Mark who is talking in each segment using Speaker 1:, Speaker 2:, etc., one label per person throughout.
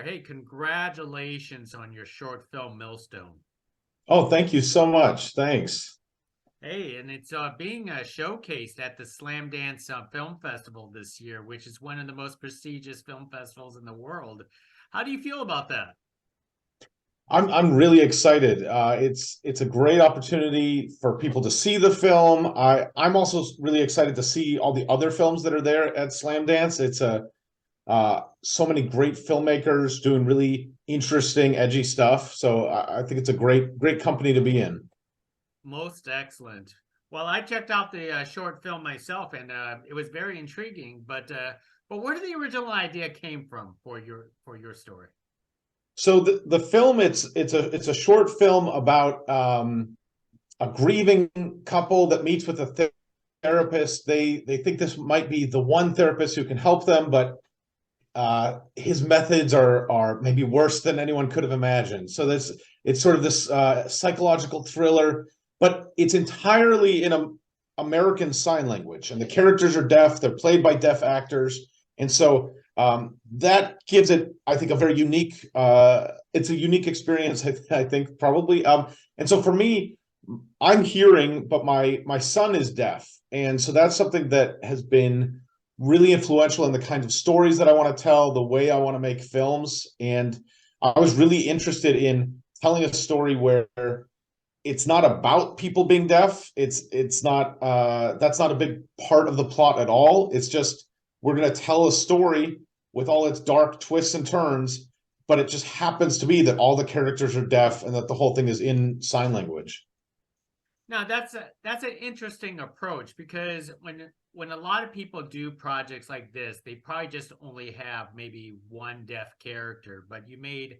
Speaker 1: there. Hey, congratulations on your short film, Millstone.
Speaker 2: Oh, thank you so much. Thanks.
Speaker 1: Hey, and it's being showcased at the Slamdance Film Festival this year, which is one of the most prestigious film festivals in the world. How do you feel about that?
Speaker 2: I'm really excited. It's a great opportunity for people to see the film. I'm also really excited to see all the other films that are there at Slamdance. It's a so many great filmmakers doing really interesting, edgy stuff. So I think it's a great company to be in.
Speaker 1: Most excellent. Well, I checked out the short film myself, and it was very intriguing. But where did the original idea came from for your story?
Speaker 2: So the film it's a short film about a grieving couple that meets with a therapist. They think this might be the one therapist who can help them, but his methods are maybe worse than anyone could have imagined. So this it's sort of this psychological thriller, but it's entirely in a American Sign Language, and the characters are deaf. They're played by deaf actors, and so that gives it, I think, a very unique. It's a unique experience, I think, probably. And so for me, I'm hearing, but my son is deaf, and so that's something that has been really influential in the kinds of stories that I want to tell, the way I want to make films. And I was really interested in telling a story where it's not about people being deaf. It's not that's not a big part of the plot at all. It's just we're going to tell a story with all its dark twists and turns, but it just happens to be that all the characters are deaf and that the whole thing is in sign language.
Speaker 1: Now that's an interesting approach because when a lot of people do projects like this, they probably just only have maybe one deaf character, but you made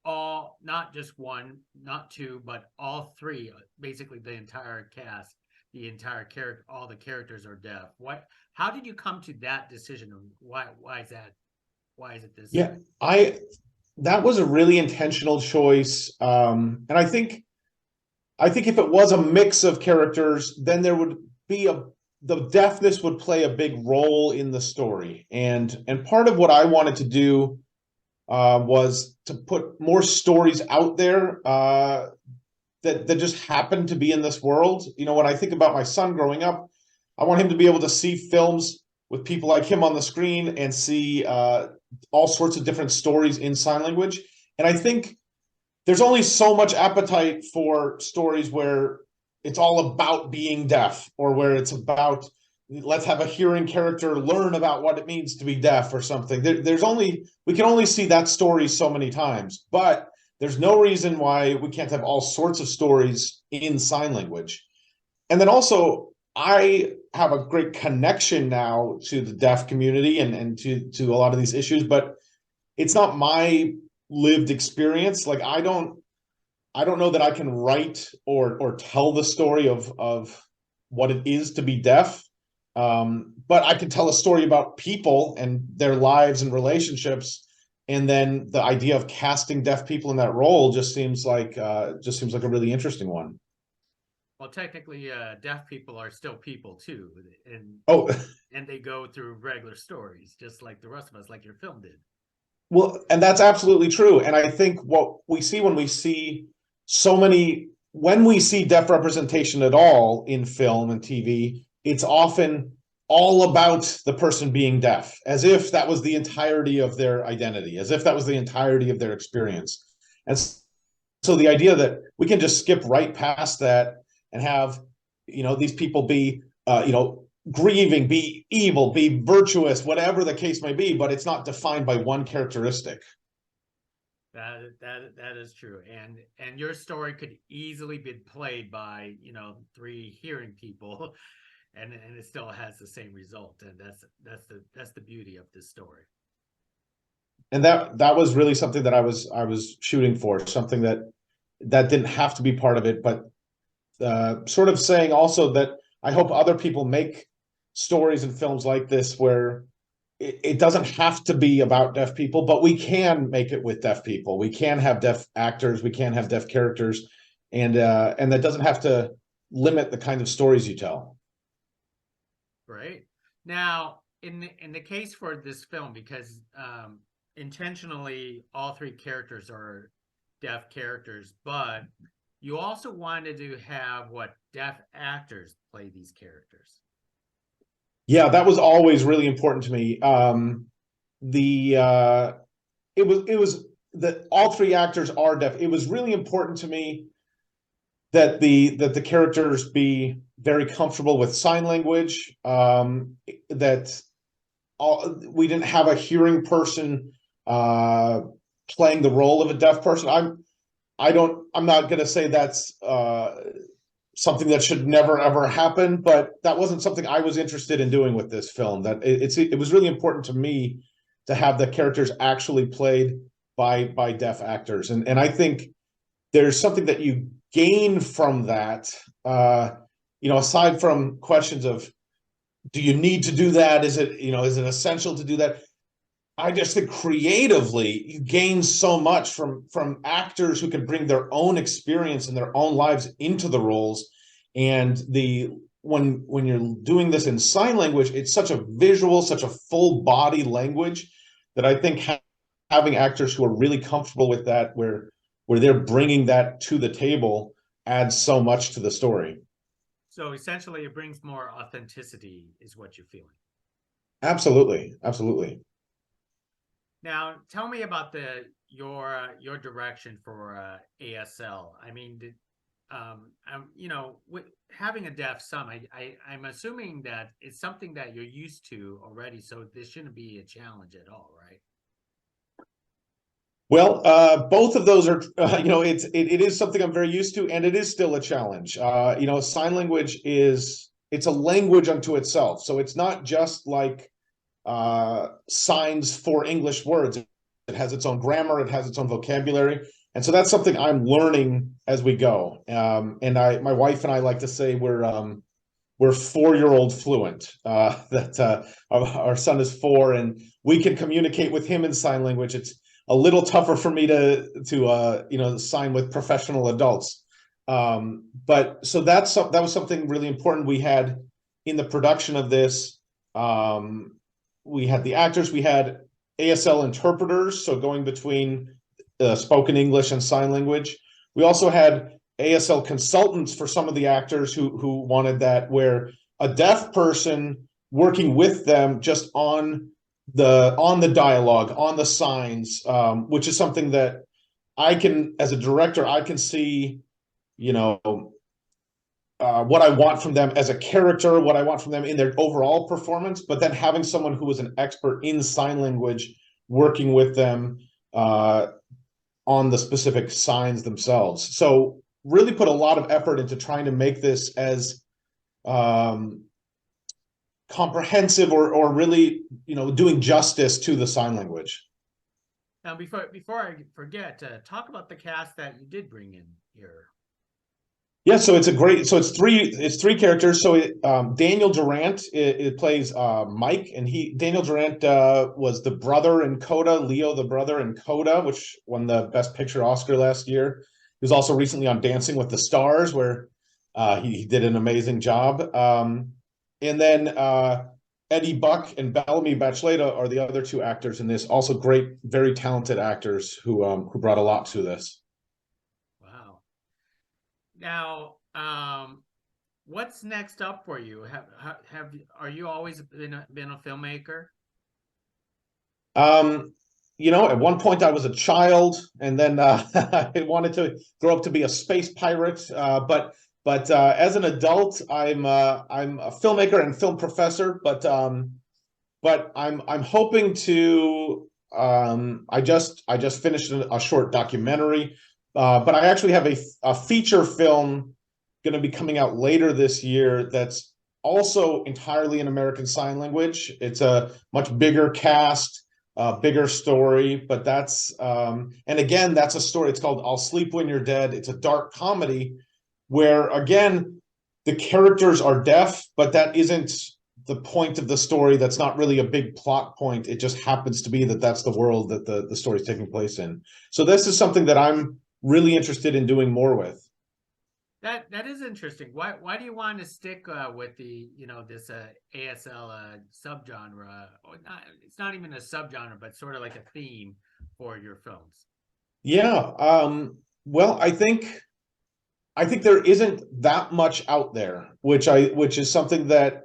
Speaker 1: all not just one, not two, but all three, basically the entire cast, the entire character, all the characters are deaf. What how did you come to that decision? Why is that? Why is it this?
Speaker 2: Yeah, I that was a really intentional choice. And I think if it was a mix of characters, then there would be a the deafness would play a big role in the story. And part of what I wanted to do was to put more stories out there that just happen to be in this world. You know, when I think about my son growing up, I want him to be able to see films with people like him on the screen and see all sorts of different stories in sign language. And I think there's only so much appetite for stories where it's all about being deaf, or where it's about let's have a hearing character learn about what it means to be deaf or something. There's only we can only see that story so many times, but there's no reason why we can't have all sorts of stories in sign language. And then also, I have a great connection now to the deaf community and to a lot of these issues, but it's not my lived experience. Like I don't know that I can write or tell the story of what it is to be deaf. But I can tell a story about people and their lives and relationships. And then the idea of casting deaf people in that role just seems like a really interesting one.
Speaker 1: Well, technically, deaf people are still people too, and
Speaker 2: Oh,
Speaker 1: and they go through regular stories just like the rest of us, like your film did.
Speaker 2: well, and that's absolutely true. And I think what we see when we see deaf representation at all in film and TV, it's often all about the person being deaf, as if that was the entirety of their identity, as if that was the entirety of their experience. And so the idea that we can just skip right past that and have, these people be, grieving, be evil, be virtuous, whatever the case may be, but it's not defined by one characteristic.
Speaker 1: That is true, and your story could easily be played by three hearing people, and it still has the same result, and that's the beauty of this story.
Speaker 2: And that was really something that I was shooting for, something that didn't have to be part of it, but sort of saying also that I hope other people make stories and films like this where it doesn't have to be about deaf people, but we can make it with deaf people. We can have deaf actors, we can have deaf characters, and that doesn't have to limit the kind of stories you tell.
Speaker 1: Right now, in the case for this film, because intentionally all three characters are deaf characters, but you also wanted to have what deaf actors play these characters.
Speaker 2: Yeah, that was always really important to me. The it was that all three actors are deaf. It was really important to me that the characters be very comfortable with sign language. That we didn't have a hearing person playing the role of a deaf person. I'm not going to say that's something that should never ever happen, but that wasn't something I was interested in doing with this film. That it was really important to me to have the characters actually played by deaf actors, and I think there's something that you gain from that. Aside from questions of do you need to do that? Is it essential to do that? I just think creatively you gain so much from actors who can bring their own experience and their own lives into the roles. And when you're doing this in sign language, it's such a visual, such a full body language that I think having actors who are really comfortable with that, where they're bringing that to the table, adds so much to the story.
Speaker 1: So essentially, it brings more authenticity, is what you're feeling.
Speaker 2: Absolutely, absolutely.
Speaker 1: Now, tell me about your direction for ASL. I mean, with having a deaf son, I'm assuming that it's something that you're used to already, so this shouldn't be a challenge at all, right?
Speaker 2: Well, both of those are, it is something I'm very used to, and it is still a challenge. Sign language it's a language unto itself. So it's not just like signs for English words. It has its own grammar, it has its own vocabulary. And so that's something I'm learning as we go. And my wife and I like to say we're 4-year-old fluent. Our son is 4, and we can communicate with him in sign language. It's a little tougher for me to sign with professional adults. But so that was something really important we had in the production of this. We had the actors, we had ASL interpreters, so going between spoken English and sign language. We also had ASL consultants for some of the actors who wanted that, where a deaf person working with them just on the dialogue, on the signs, which is something that I can, as a director, I can see, what I want from them as a character, what I want from them in their overall performance, but then having someone who is an expert in sign language working with them on the specific signs themselves. So really put a lot of effort into trying to make this as comprehensive or really, doing justice to the sign language.
Speaker 1: Now, before I forget, talk about the cast that you did bring in here.
Speaker 2: Yeah, so it's three characters. So Daniel Durant it plays Mike, and Daniel Durant was the brother in Coda, Leo the brother in Coda, which won the Best Picture Oscar last year. He was also recently on Dancing with the Stars, where he did an amazing job. And then Eddie Buck and Bellamy Bachleda are the other two actors in this. Also great, very talented actors who brought a lot to this.
Speaker 1: Wow. Now, what's next up for you? Are you always been a filmmaker?
Speaker 2: At one point I was a child, and then I wanted to grow up to be a space pirate. But as an adult, I'm a filmmaker and film professor. But I'm hoping to. I just finished a short documentary, but I actually have a feature film going to be coming out later this year. That's also entirely in American Sign Language. It's a much bigger cast. Bigger story, but that's and again, that's a story. It's called I'll Sleep When You're Dead. It's a dark comedy where, again, the characters are deaf, but that isn't the point of the story. That's not really a big plot point. It just happens to be that that's the world that the story is taking place in. So this is something that I'm really interested in doing more with.
Speaker 1: That is interesting. Why do you want to stick with the this ASL subgenre? Or not, it's not even a subgenre, but sort of like a theme for your films.
Speaker 2: Yeah. Well, I think there isn't that much out there, which is something that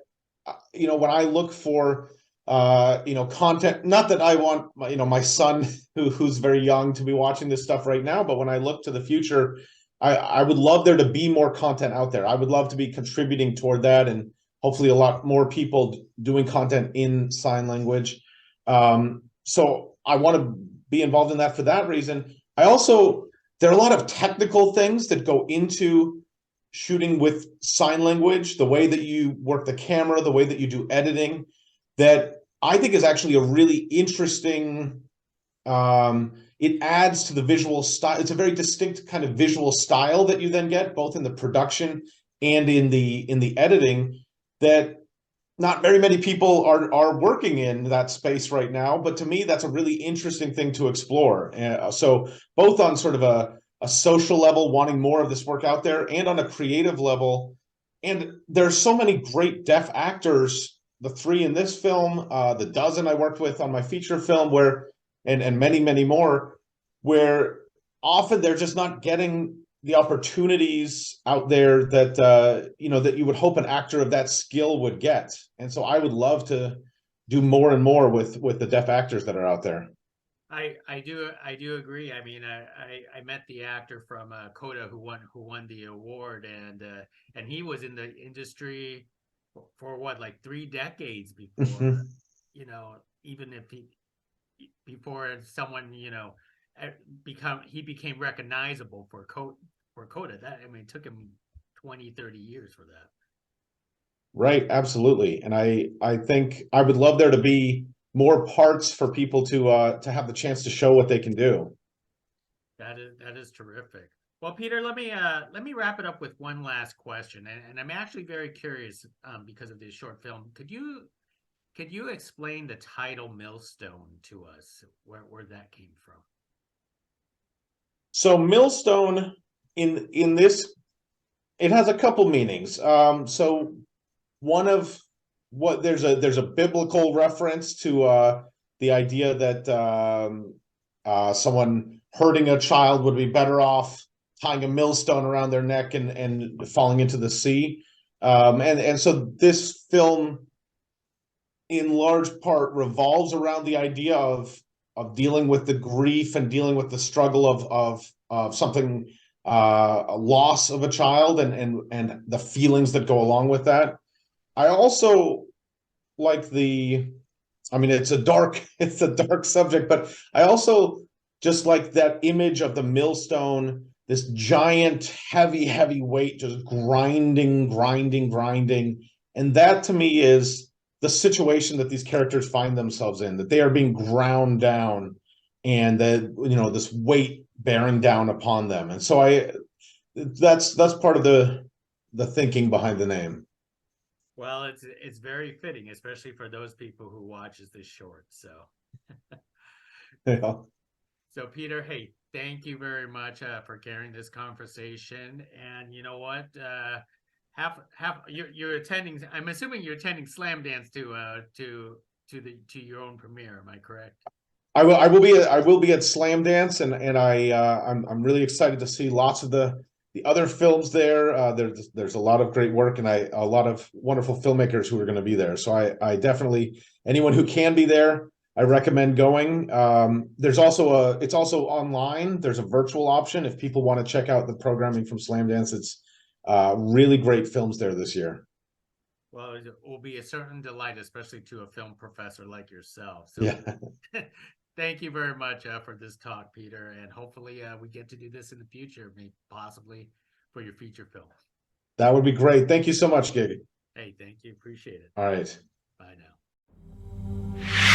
Speaker 2: when I look for content, not that I want my son who's very young to be watching this stuff right now, but when I look to the future, I would love there to be more content out there. I would love to be contributing toward that, and hopefully a lot more people doing content in sign language. So I want to be involved in that for that reason. There are a lot of technical things that go into shooting with sign language, the way that you work the camera, the way that you do editing, that I think is actually a really interesting. It adds to the visual style. It's a very distinct kind of visual style that you then get, both in the production and in the editing, that not very many people are working in that space right now. But to me, that's a really interesting thing to explore. So both on sort of a social level, wanting more of this work out there, and on a creative level. And there's so many great deaf actors, the 3 in this film, the dozen I worked with on my feature film, and many, many more, where often they're just not getting the opportunities out there that that you would hope an actor of that skill would get. And so I would love to do more and more with the deaf actors that are out there.
Speaker 1: I do agree. I mean, I met the actor from Coda who won the award, and he was in the industry for what, like 3 decades before, even if before someone he became recognizable for Coda. That, I mean, it took him 20-30 years for that.
Speaker 2: Right, absolutely. And I think I would love there to be more parts for people to have the chance to show what they can do.
Speaker 1: That is terrific. Well, Peter, let me wrap it up with one last question, and I'm actually very curious because of this short film. Could you explain the title Millstone to us, where that came from?
Speaker 2: So Millstone in this, it has a couple meanings. So one of what there's a biblical reference to the idea that someone hurting a child would be better off tying a millstone around their neck and falling into the sea. And so this film, in large part, revolves around the idea of dealing with the grief and dealing with the struggle of something, a loss of a child, and the feelings that go along with that. I also like I mean, it's a dark subject, but I also just like that image of the millstone, this giant, heavy weight just grinding. And that to me is the situation that these characters find themselves in, that they are being ground down, and that, this weight bearing down upon them. And so that's part of the thinking behind the name.
Speaker 1: Well, it's very fitting, especially for those people who watches this short. So,
Speaker 2: Yeah.
Speaker 1: So Peter, hey, thank you very much for carrying this conversation. And you know what? You're attending. I'm assuming you're attending Slamdance to your own premiere. Am I correct?
Speaker 2: I will be at Slamdance, and I'm really excited to see lots of the other films there. There's a lot of great work, and a lot of wonderful filmmakers who are going to be there. So I definitely, anyone who can be there, I recommend going. It's also online. There's a virtual option if people want to check out the programming from Slamdance. It's really great films there this year.
Speaker 1: Well, it will be a certain delight, especially to a film professor like yourself. So
Speaker 2: Yeah.
Speaker 1: thank you very much for this talk, Peter. And hopefully we get to do this in the future, maybe possibly for your feature film.
Speaker 2: That would be great. Thank you so much, Gig.
Speaker 1: Hey, thank you. Appreciate it.
Speaker 2: All right.
Speaker 1: Bye now.